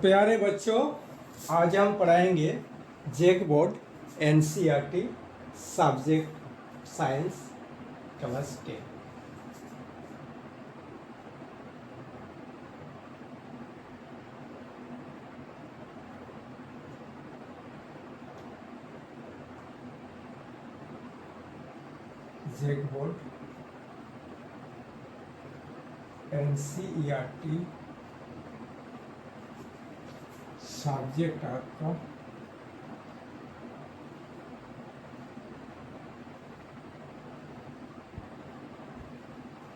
प्यारे बच्चों, आज हम पढ़ाएंगे JAC board NCERT subject science class 10। JAC board NCERT subject आपका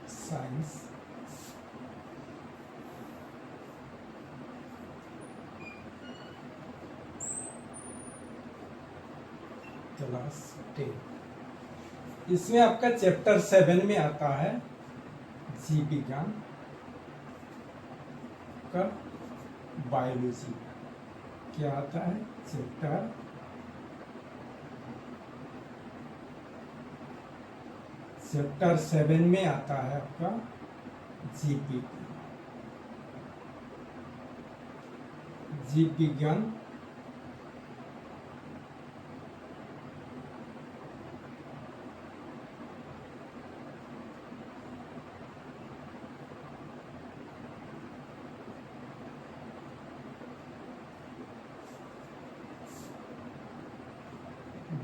साइंस क्लास 10। इसमें आपका चैप्टर 7 में आता है जीव विज्ञान का बायोलॉजी। क्या आता है? चैप्टर 7 में आता है आपका जीव विज्ञान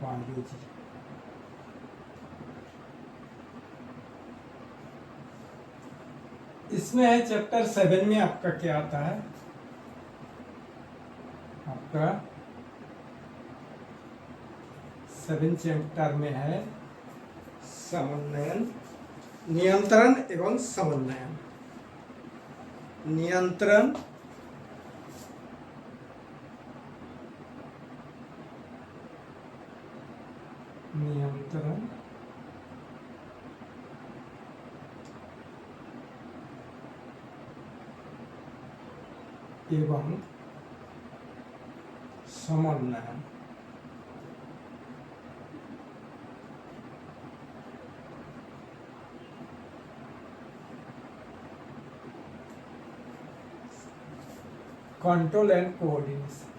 बायोलॉजी। इसमें है चैप्टर 7 में आपका क्या आता है? आपका 7 चैप्टर में है समन्वयन, नियंत्रण एवं समन्वयन। नियंत्रण एवं समन्वयन। Control and coordination.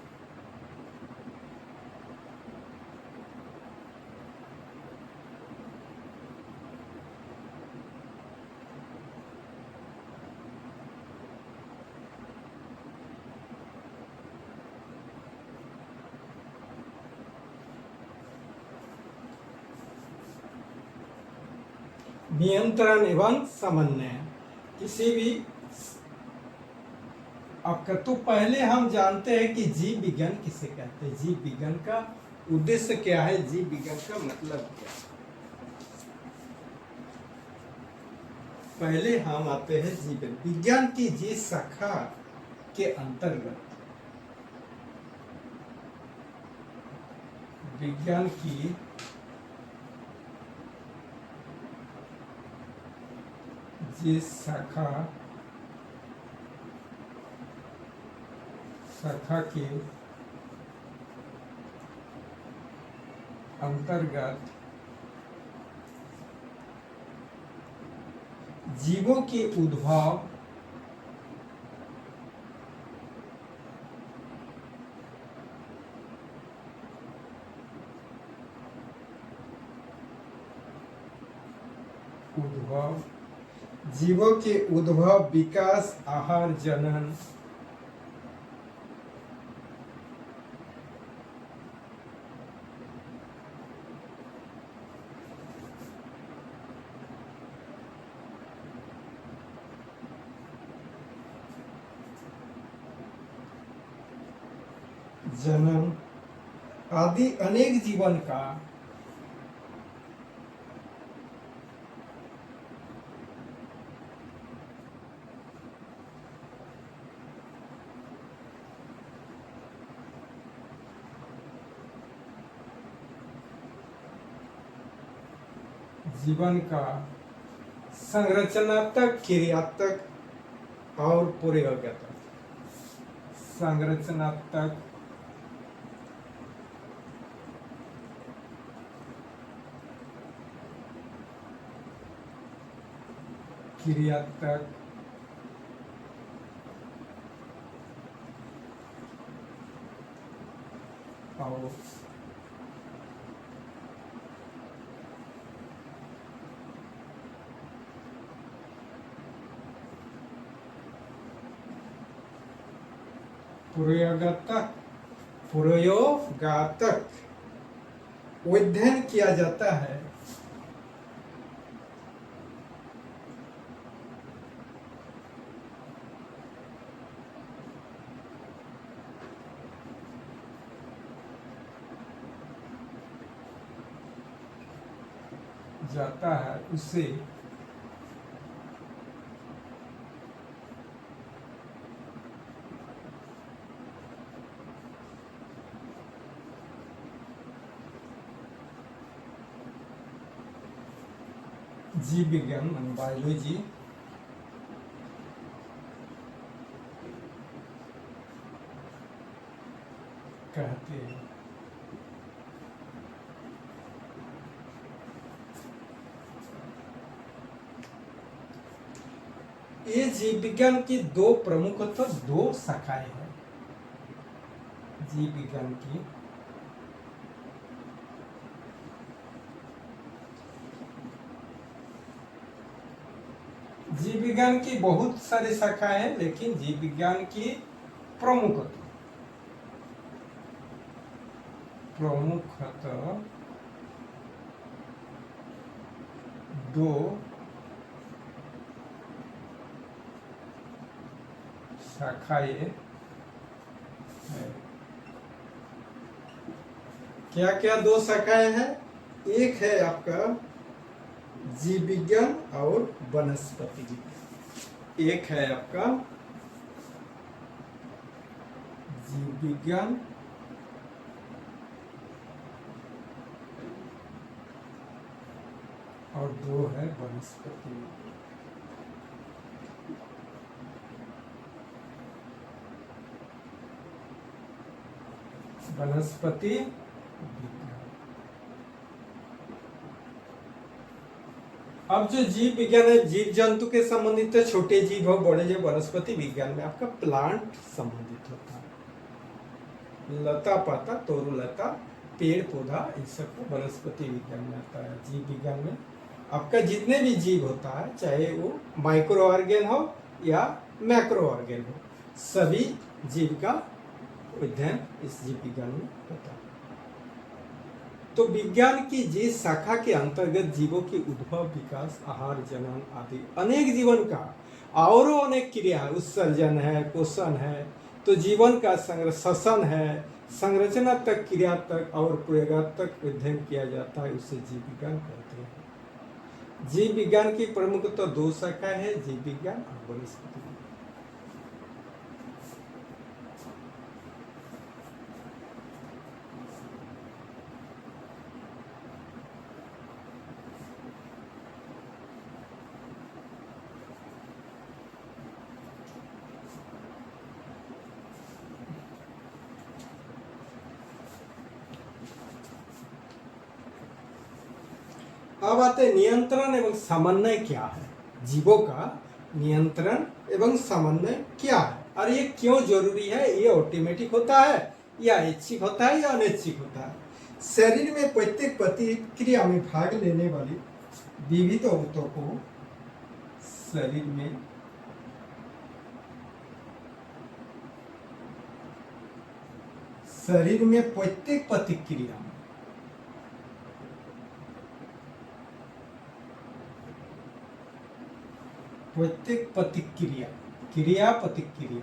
नियंत्रण एवं समन्वय किसी भी आपका। तो पहले हम जानते हैं कि जीव विज्ञान किसे कहते हैं। जीव विज्ञान का उद्देश्य क्या है? जीव विज्ञान का मतलब क्या है? पहले हम आते हैं जीव विज्ञान की जिस शाखा के अंतर्गत विज्ञान की जिस शाखा के अंतर्गत जीवों के उद्भव जीवों के उद्भव, विकास, आहार, जनन, आदि अनेक जीवन का संरचनात्मक, क्रियात्मक और प्रयोगात्मक। संरचनात्मक, क्रियात्मक और प्रयोगात्मक अध्ययन किया जाता है। जाता है उसे जीव विज्ञान मान बायोलॉजी कहते हैं। ये जीव विज्ञान की दो प्रमुखतः दो शाखाएं हैं। जीव विज्ञान की बहुत सारी शाखाएं हैं, लेकिन जीव विज्ञान की प्रमुखतः दो शाखाएं है। क्या क्या दो शाखाएं हैं? एक है आपका जीव विज्ञान और वनस्पति विज्ञान। एक है आपका जीव विज्ञान और दो है वनस्पति विज्ञान। वनस्पति विज्ञान। अब जो जीव विज्ञान है, जीव जंतु के संबंधित है, छोटे जीव हो बड़े जीव। वनस्पति विज्ञान में आपका प्लांट संबंधित होता है, लता पाता तोरुलता पेड़ पौधा, इन सबको वनस्पति विज्ञान में आता है। जीव विज्ञान में आपका जितने भी जीव होता है, चाहे वो माइक्रो ऑर्गेन हो या मैक्रो ऑर्गेन हो, सभी जीव का अध्ययन इस जीव विज्ञान में होता है। तो विज्ञान की जिस शाखा के अंतर्गत जीवों की उद्भव, विकास, आहार, जनन आदि अनेक जीवन का और अनेक क्रिया है, उत्सर्जन है, पोषण है, तो जीवन का श्वसन है, संरचना तक, क्रिया तक और प्रयोगात्मक अध्ययन किया जाता है, उसे जीव विज्ञान कहते हैं। जीव विज्ञान की प्रमुखतः दो शाखाएं हैं, जीव विज्ञान और वनस्पति विज्ञान। अब आते नियंत्रण एवं समन्वय क्या है। जीवों का नियंत्रण एवं समन्वय क्या है और ये क्यों जरूरी है? ये ऑटोमेटिक होता है या ऐच्छिक होता है या अनैच्छिक होता है? शरीर में प्रत्येक प्रतिक्रिया में भाग लेने वाली विविध ऊतकों को शरीर में प्रत्येक प्रतिक्रिया क्रिया प्रतिक्रिया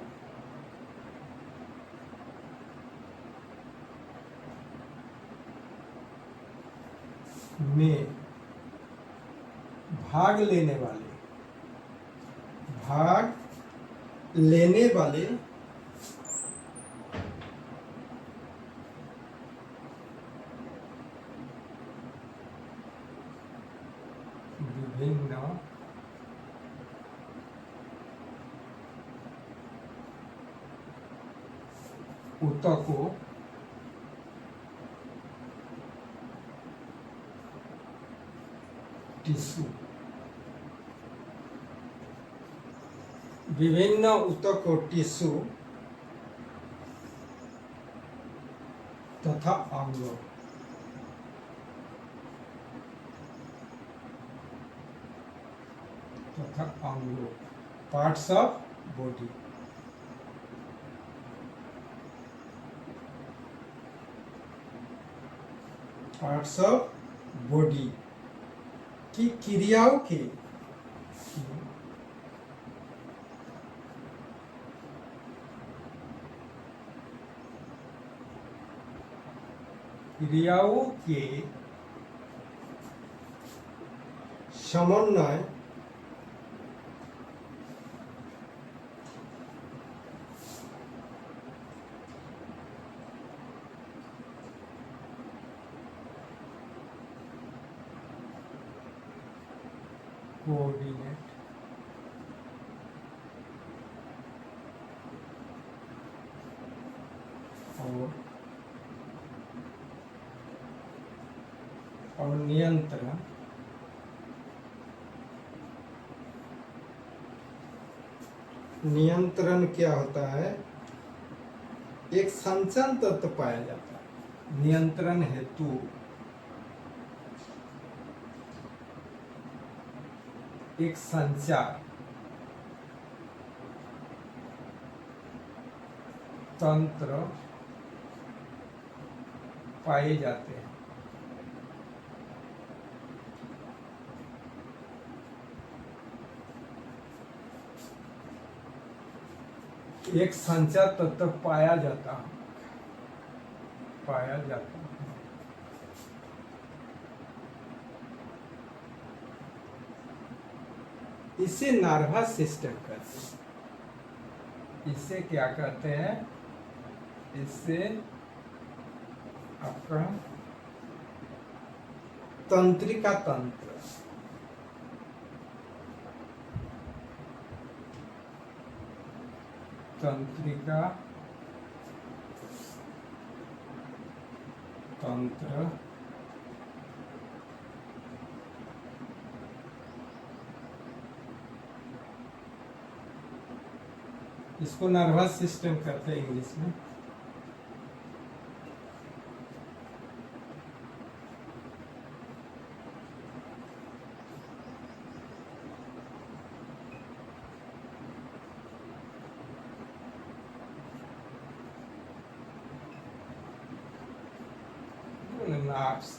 में भाग लेने वाले विभिन्न ऊतकों टिश्यू, विभिन्न ऊतकों टिश्यू तथा अंग, तथा अंगों, parts of body. Parts of body की क्रियाओं के क्रियाओं के समन्वय कोऑर्डिनेट और नियंत्रण नियंत्रण क्या होता है? एक संचलन तत्व पाया जाता है नियंत्रण हेतु। एक संचार तंत्र पाए जाते हैं। एक संचार तत्व पाया जाता है। इसे नर्वस सिस्टम कहते हैं। इसे क्या कहते हैं? इसे आपका तंत्रिका तंत्र, तंत्रिका तंत्र इसको नर्वस सिस्टम कहते हैं इंग्लिश में।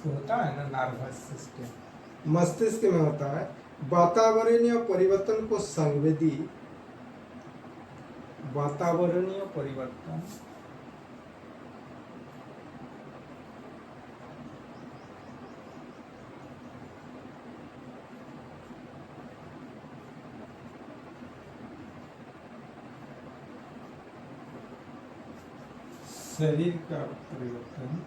होता है ना नर्वस सिस्टम, मस्तिष्क में होता है। वातावरणीय परिवर्तन को संवेदी, वातावरणीय परिवर्तन शरीर का परिवर्तन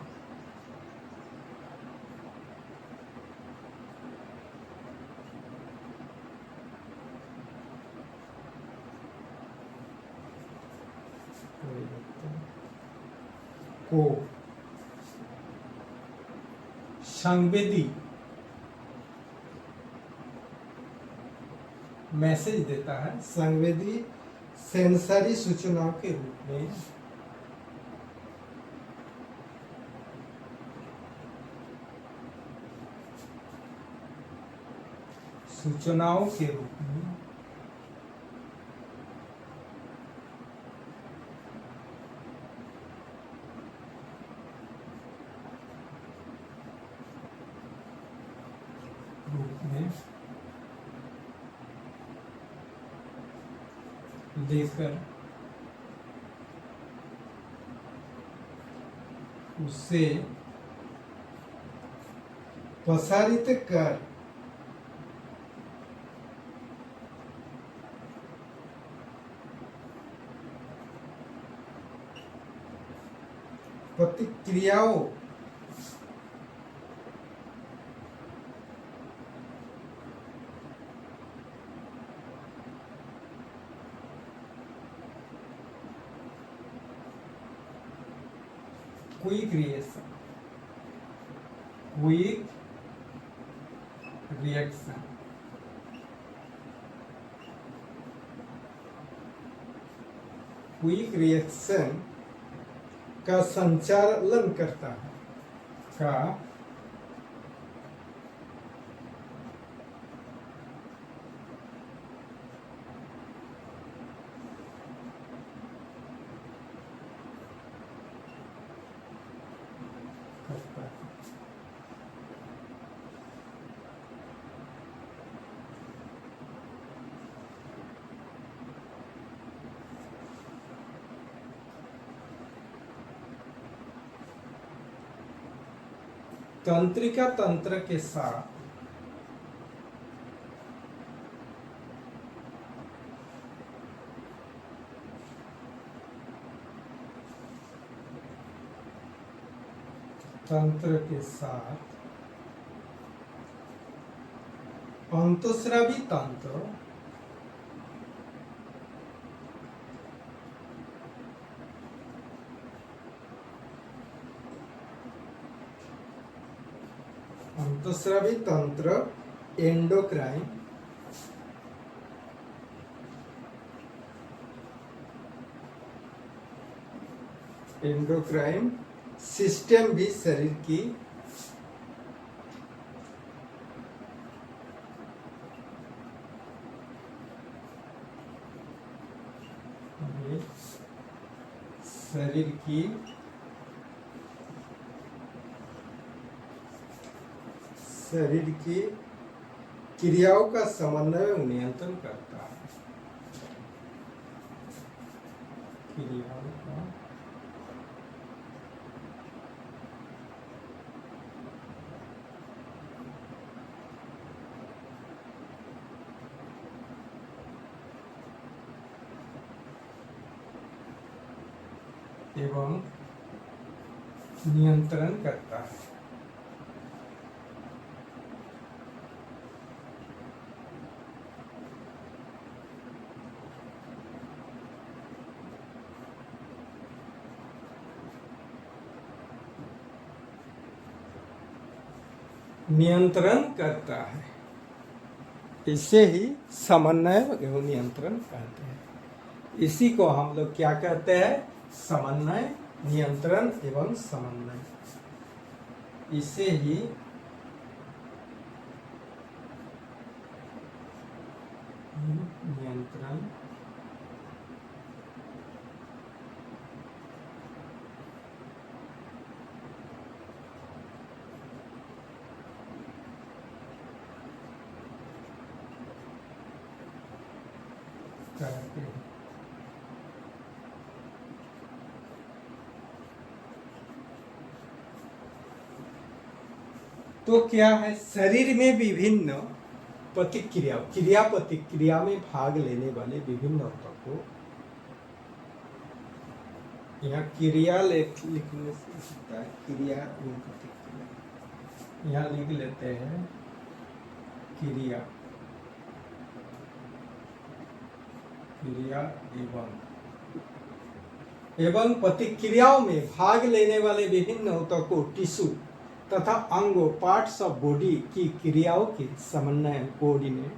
को संवेदी मैसेज देता है। संवेदी सेंसरी सूचनाओं के रूप में सूचनाओं के रूप में देकर उसे प्रसारित कर प्रतिक्रियाओं quick reaction, quick reaction quick reaction का संचालन करता है, का करता है। तंत्रिका तंत्र के साथ अंतःस्रावी तंत्र एंडोक्राइन सिस्टम भी शरीर की क्रियाओं का समन्वय और नियंत्रण करता है। क्रियाओं का एवं नियंत्रण करता है। इसे ही समन्वय एवं नियंत्रण कहते हैं। इसी को हम लोग क्या कहते हैं? समन्वय, नियंत्रण एवं समन्वय। इसे ही नियंत्रण कहते हैं। तो क्या है? शरीर में विभिन्न क्रिया प्रतिक्रिया में भाग लेने वाले विभिन्न ऊतकों, यहाँ क्रिया लिखने से होता है, क्रिया एवं प्रतिक्रिया, यहाँ लिख लेते हैं क्रिया एवं प्रतिक्रियाओं में भाग लेने वाले विभिन्न ऊतकों, टिश्यू तथा अंगों, पार्ट्स ऑफ बॉडी की क्रियाओं के समन्वय, कोऑर्डिनेट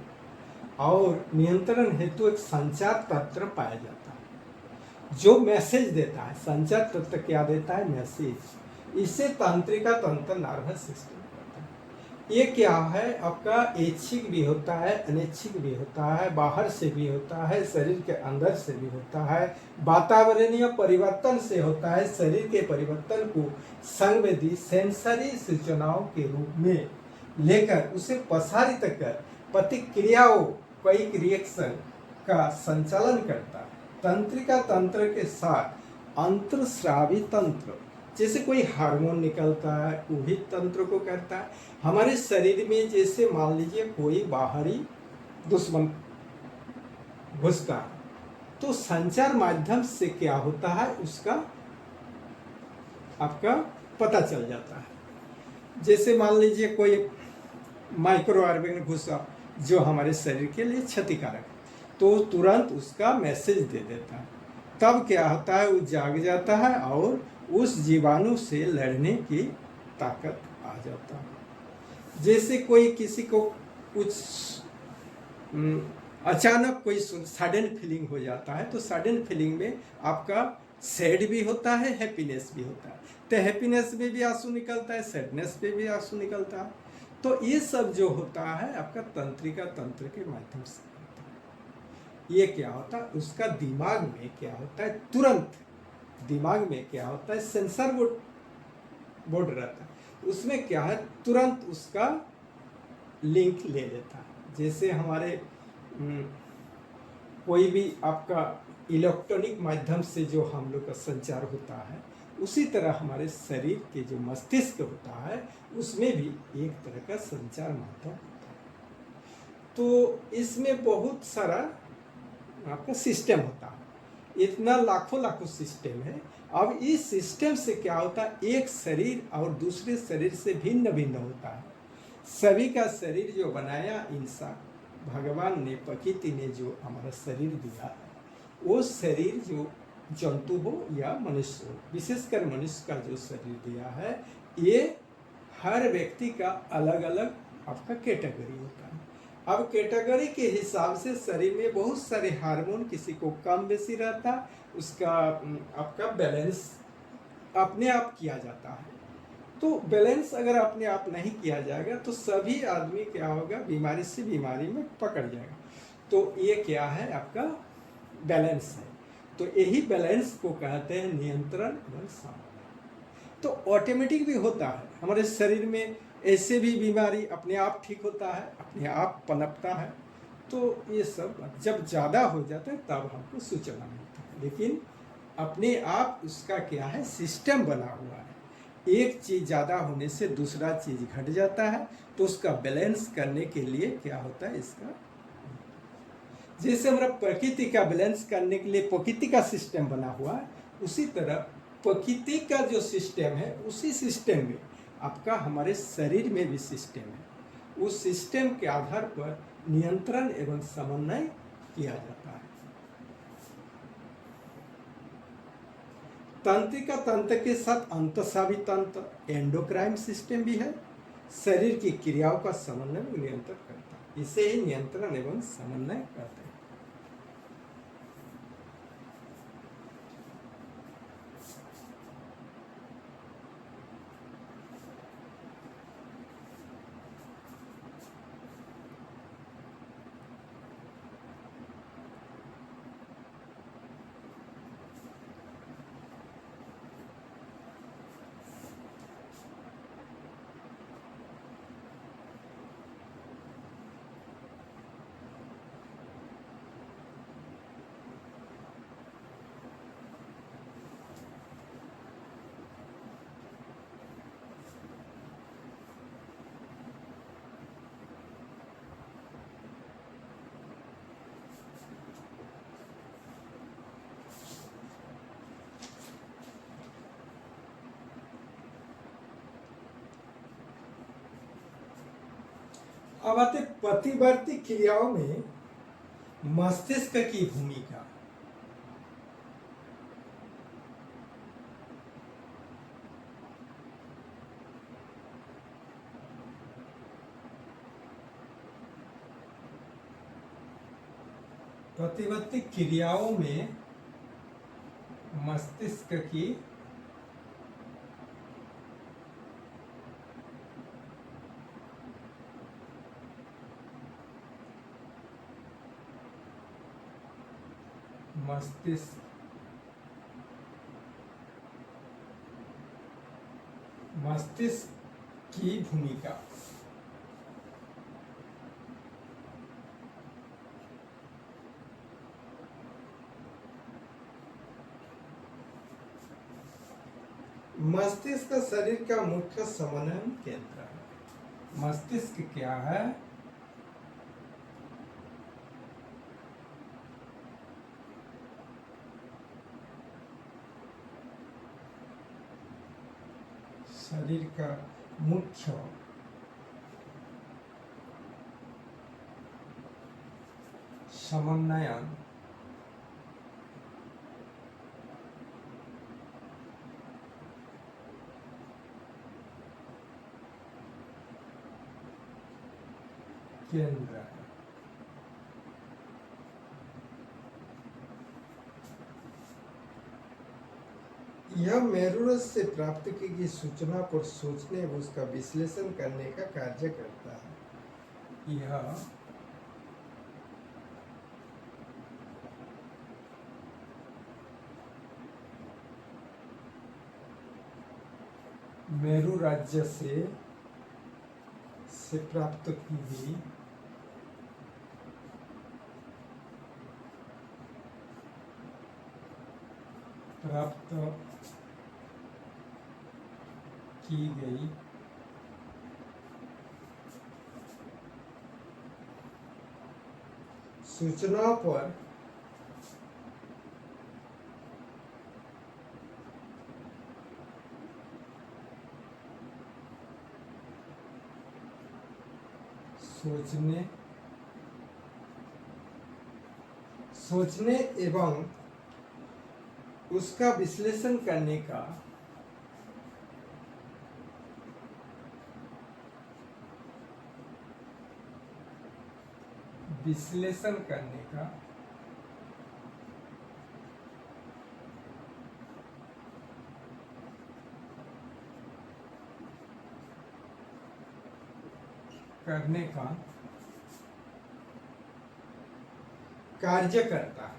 और नियंत्रण हेतु एक संचार तंत्र पाया जाता है जो मैसेज देता है। संचार तंत्र क्या देता है? मैसेज। इसे तंत्रिका तंत्र नर्वस सिस्टम कहता है। ये क्या है? आपका ऐच्छिक भी होता है, अनैच्छिक भी होता है, बाहर से भी होता है, शरीर के अंदर से भी होता है, वातावरणीय परिवर्तन से होता है। शरीर के परिवर्तन को संवेदी सेंसरी सूचनाओं के रूप में लेकर उसे प्रसारित कर प्रतिक्रियाओं, कई रिएक्शन का संचालन करता है। तंत्रिका तंत्र के साथ अंतःस्रावी तंत्र, जैसे कोई हार्मोन निकलता है वो भी तंत्र को करता है। हमारे शरीर में जैसे मान लीजिए कोई बाहरी दुश्मन घुसता है तो संचार माध्यम से क्या होता है उसका आपका पता चल जाता है। जैसे मान लीजिए कोई माइक्रो ऑर्गेनिज्म घुसा जो हमारे शरीर के लिए क्षतिकारक है तो तुरंत उसका मैसेज दे देता है। तब क्या होता है? वो जाग जाता है और उस जीवाणु से लड़ने की ताकत आ जाता है। जैसे कोई किसी को कुछ अचानक कोई सडन फीलिंग हो जाता है तो सडन फीलिंग में आपका सैड भी होता है, हैप्पीनेस भी होता है। तो हैप्पीनेस में भी आंसू निकलता है, सैडनेस में भी आंसू निकलता है। तो ये सब जो होता है आपका तंत्रिका तंत्र के माध्यम से होता है। ये क्या होता है, उसका दिमाग में क्या होता है, तुरंत दिमाग में क्या होता है, सेंसर बोर्ड बोर्ड रहता है, उसमें क्या है, तुरंत उसका लिंक ले लेता है। जैसे हमारे कोई भी आपका इलेक्ट्रॉनिक माध्यम से जो हम लोग का संचार होता है, उसी तरह हमारे शरीर के जो मस्तिष्क होता है उसमें भी एक तरह का संचार माध्यम होता है। तो इसमें बहुत सारा आपका सिस्टम होता है, इतना लाखों लाखों सिस्टम है। अब इस सिस्टम से क्या होता है, एक शरीर और दूसरे शरीर से भिन्न भिन्न होता है। सभी का शरीर जो बनाया इंसान भगवान ने, प्रकृति ने जो हमारा शरीर दिया है, वो शरीर जो जंतु हो या मनुष्य हो, विशेषकर मनुष्य का जो शरीर दिया है, ये हर व्यक्ति का अलग अलग आपका कैटेगरी होता है। अब कैटेगरी के हिसाब से शरीर में बहुत सारे हार्मोन, किसी को कम बेसी रहता, उसका आपका बैलेंस अपने आप किया जाता है। तो बैलेंस अगर अपने आप नहीं किया जाएगा तो सभी आदमी क्या होगा, बीमारी से बीमारी में पकड़ जाएगा। तो ये क्या है, आपका बैलेंस है। तो यही बैलेंस को कहते हैं नियंत्रण एवं समन्वय। तो ऑटोमेटिक भी होता है हमारे शरीर में, ऐसे भी बीमारी अपने आप ठीक होता है, अपने आप पनपता है। तो ये सब जब ज़्यादा हो जाता है तब हमको सूचना मिलता है, लेकिन अपने आप उसका क्या है, सिस्टम बना हुआ है। एक चीज़ ज़्यादा होने से दूसरा चीज़ घट जाता है, तो उसका बैलेंस करने के लिए क्या होता है, इसका जैसे हमारा प्रकृति का बैलेंस करने के लिए प्रकृति का सिस्टम बना हुआ है, उसी तरह प्रकृति का जो सिस्टम है उसी सिस्टम में आपका हमारे शरीर में भी सिस्टम है। उस सिस्टम के आधार पर नियंत्रण एवं समन्वय किया जाता है। तंत्रिका तंत्र के साथ अंतस्रावी तंत्र, एंडोक्राइन सिस्टम भी है, शरीर की क्रियाओं का समन्वय नियंत्रण करता है। इसे ही नियंत्रण एवं समन्वय कहते हैं। अब आते प्रतिवर्ती क्रियाओं में मस्तिष्क की भूमिका। प्रतिवर्ती क्रियाओं में मस्तिष्क की मस्तिष्क मस्तिष्क की भूमिका। मस्तिष्क शरीर का मुख्य समन्वय केंद्र है। मस्तिष्क क्या है, शरीर का मुख्य समन्वयन केंद्र है। यह मेरुरज से प्राप्त की गई सूचना पर सोचने व उसका विश्लेषण करने का कार्य करता है। यह मेरु राज्य से प्राप्त की गई सूचना पर सोचने एवं उसका विश्लेषण करने का करने का कार्य करता है।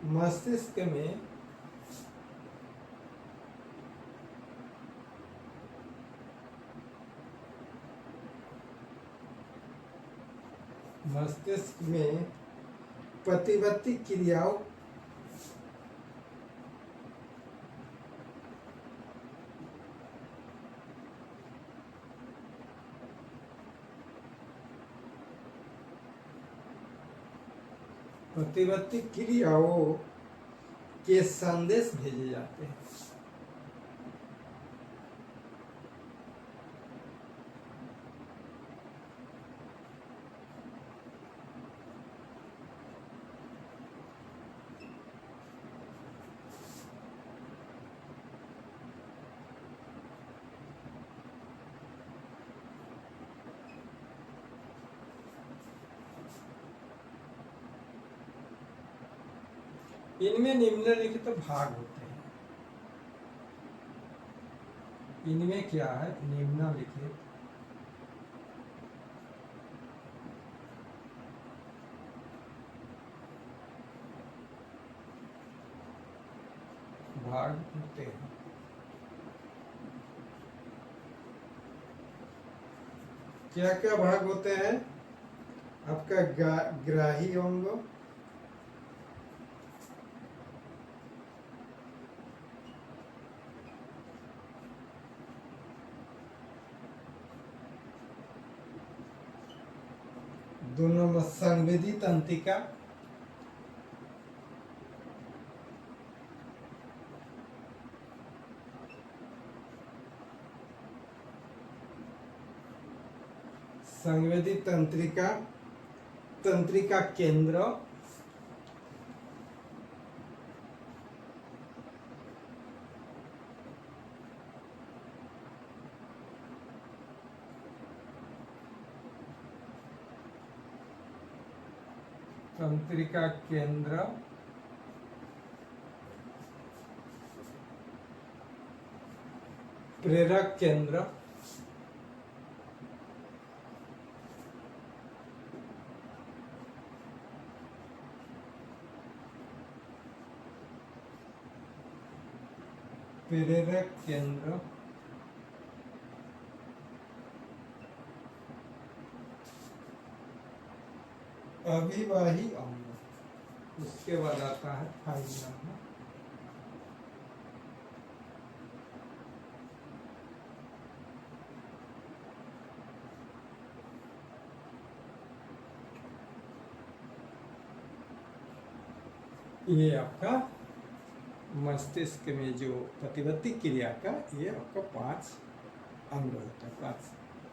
मस्तिष्क में प्रतिवर्ती क्रियाओं के संदेश भेजे जाते हैं। इनमें निम्नलिखित भाग होते हैं। इनमें क्या है? निम्नलिखित भाग होते हैं। क्या क्या भाग होते हैं? आपका ग्राही अंग, दोनों संवेदी तंत्रिका, संवेदी तंत्रिका, तंत्रिका केंद्र, तंत्रिका केंद्र, प्रेरक केंद्र, प्रेरक केंद्र, अभिवाही अंग, उसके बाद आता है थाई अंग। ये आपका मस्तिष्क में जो प्रतिवर्ती क्रिया का ये आपका 5 अंग होता है, 5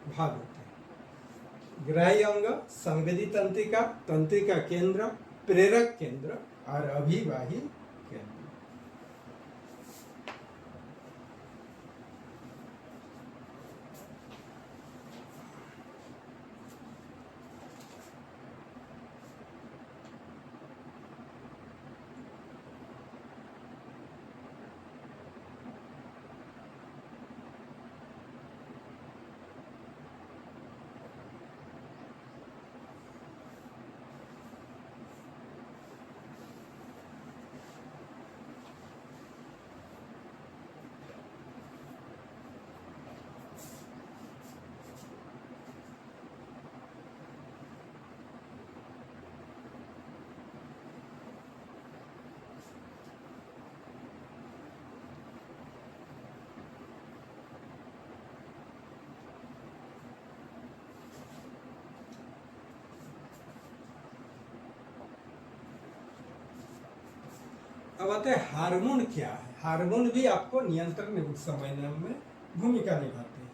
भाग होते हैं। ग्राही अंग, संवेदी तंत्रिका, तंत्रिका केंद्र, प्रेरक केंद्र और अभिवाही केंद्र। अब आते हैं हार्मोन क्या है। हार्मोन भी आपको नियंत्रण समझने में भूमिका निभाते हैं।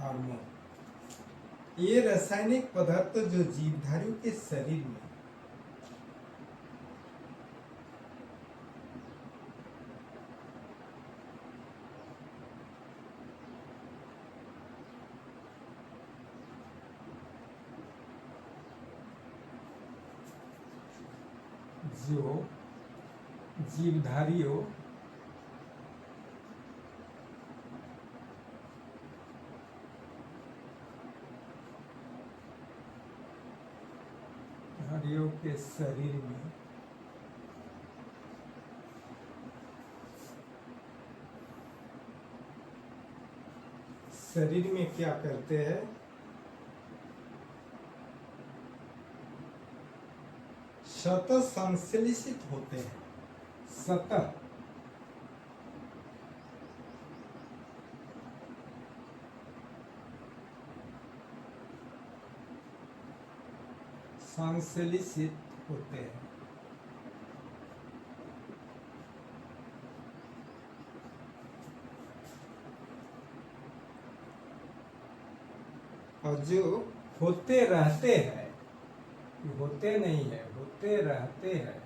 हार्मोन ये रासायनिक पदार्थ जो जीवधारियों के शरीर में जो जीवधारियों धारियों के शरीर में क्या करते हैं, स्वतः संश्लेषित होते हैं। स्वतः संश्लेषित होते हैं। और जो होते रहते हैं, होते नहीं है, होते रहते हैं,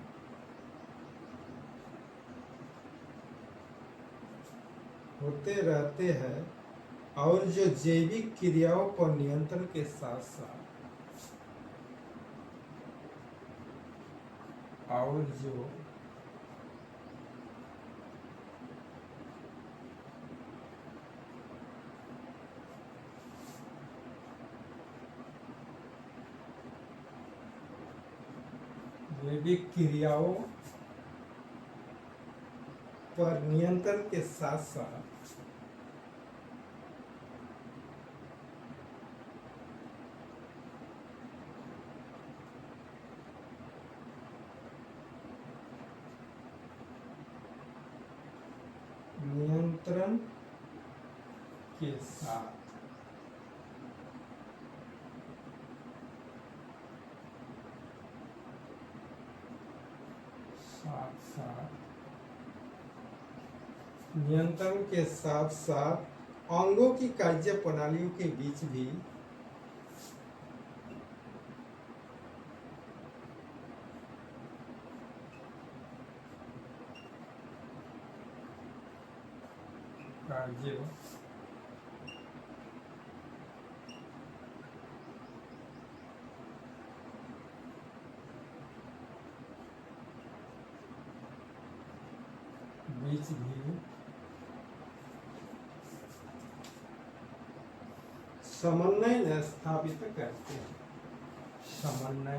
होते रहते हैं। और जो जैविक क्रियाओं पर नियंत्रण के साथ साथ और जो जैविक क्रियाओं पर नियंत्रण के साथ साथ नियंत्रण के साथ नियंत्रण के साथ साथ अंगों की कार्य प्रणालियों के बीच भी कार्य बीच भी समन्वय स्थापित करते हैं। समन्वय